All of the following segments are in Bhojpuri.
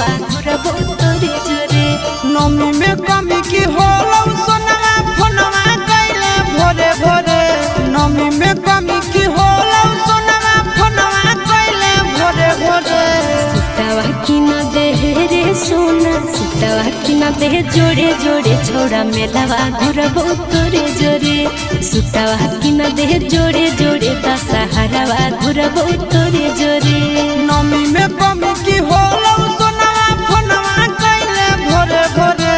मेलावा घुरबो तोरे जोरे। नमी में कमी की होलौ सोनवा फोनवा कैले भोरे भोरे। नमी में कमी की होलौ सोनवा फोनवा कैले भोरे भोरे। सुतावा की न दे रे सोना सुतावा की न दे जोड़े जोड़े छोड़ा मेलावा घुरबो तोरे जोरे। सुतावा की न दे जोड़े जोड़े दशहरावा घुरबो तोरे जोरे। नमी में कमी की होलौ सोनवा फोनवा कैले भोरे भोरे।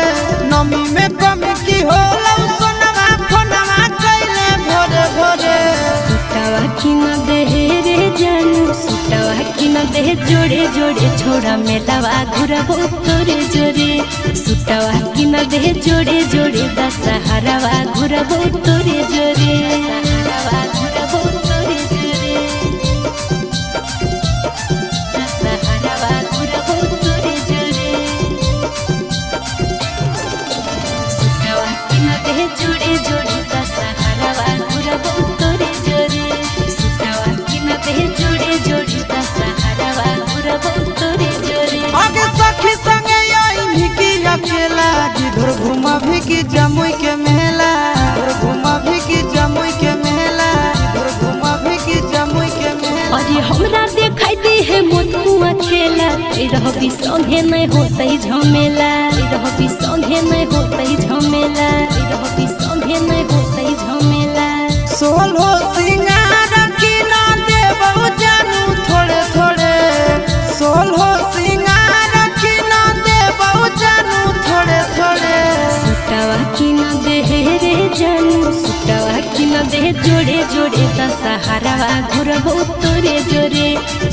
नमी में कमी की होलौ सोनवा फोनवा कैले भोरे भोरे। सुतावा की न दे रे जानू सुतावा की न दे जोड़े जोड़े छोड़ा मेलावा घुरबो तोरे जोरे। सुतावा की न दे जोड़े जोड़े दशहरावा घुरबो तोरे जोरे। दशहरावा घुरबो तोरे जोरे। दशहरावा घुरबो तोरे जोरे। सुतावा की न दे जोड़े जोड़े दशहरावा घुरबो तोरे जोरे। सुतावा की न दे जोड़े जोड़े दशहरावा घुरबो तोरे जोरे। आगे सखी संगे आई भिकी अकेला। जिधर घुमा भिकी जमुई के मेला। जिधर घुमा भिकी जमुई के मेला। जिधर घुमा भिकी जमुई के मेला। अरे हमरा देखाई दे है मोतुआ खेला। रहबी संगे नहीं होतई झमेला। रहबी संगे नहीं होतई झमेला। रहबी संगे नहीं होतई झमेला। सोलो सिंगार की ना देबो जानू थोड़े थोड़े। सोलो सिंगार की ना देबो जानू थोड़े थोड़े। सुतावा की न दे रे जानू सुतावा की न दे जोड़े जोड़े दशहरावा घुरबो तोरे जोरे।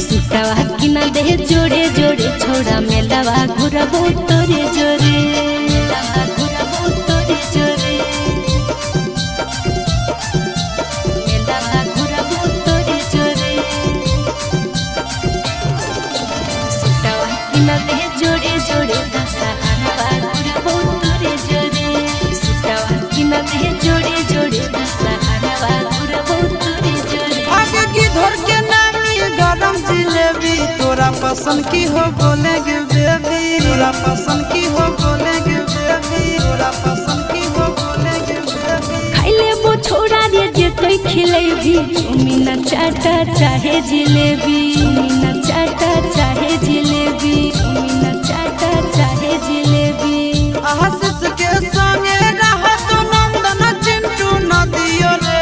सुतावा की न दे जोड़े जोड़े छोड़ा मेलावा घुरबो तोरे जोरे। मेलावा घुरबो तोरे जोरे। मेलावा घुरबो तोरे जोरे। सुतावा की न दे जोड़े जोड़े दशहरावा घुरबो तोरे जोरे। सुतावा की न दे जोड़े जोड़े दशहरावा घुरबो तोरे जोरे। आगे की धर के नामी गरम जिलेबी। तोरा पसंद की हो बोलेंगे बेबी। तोरा पसंद की हो बोलेंगे बेबी। तोरा पसंद की हो बोलेंगे बेबी। खाइले वो छोड़ा रे जेतै खिलेबी। चुमीना चाटा चाहे जिलेबी। चुमीना चाटा चाहे जिलेबी। चुमीना चाटा चाहे जिलेबी। आशीष के संगे रहत नंदन चिंटू नदियो रे।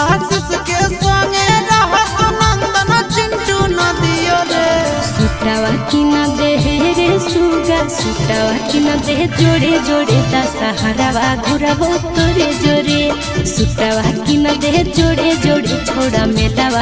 आशीष के संगे रहत नंदन चिंटू नदियो रे। सुतावा की न दे रे सुगा सुतावा की न दे जोड़े जोड़े दशहरावा घुरबो तोरे जोरे। सुतावा की न दे जोड़े जोड़े छोड़ा मेलावा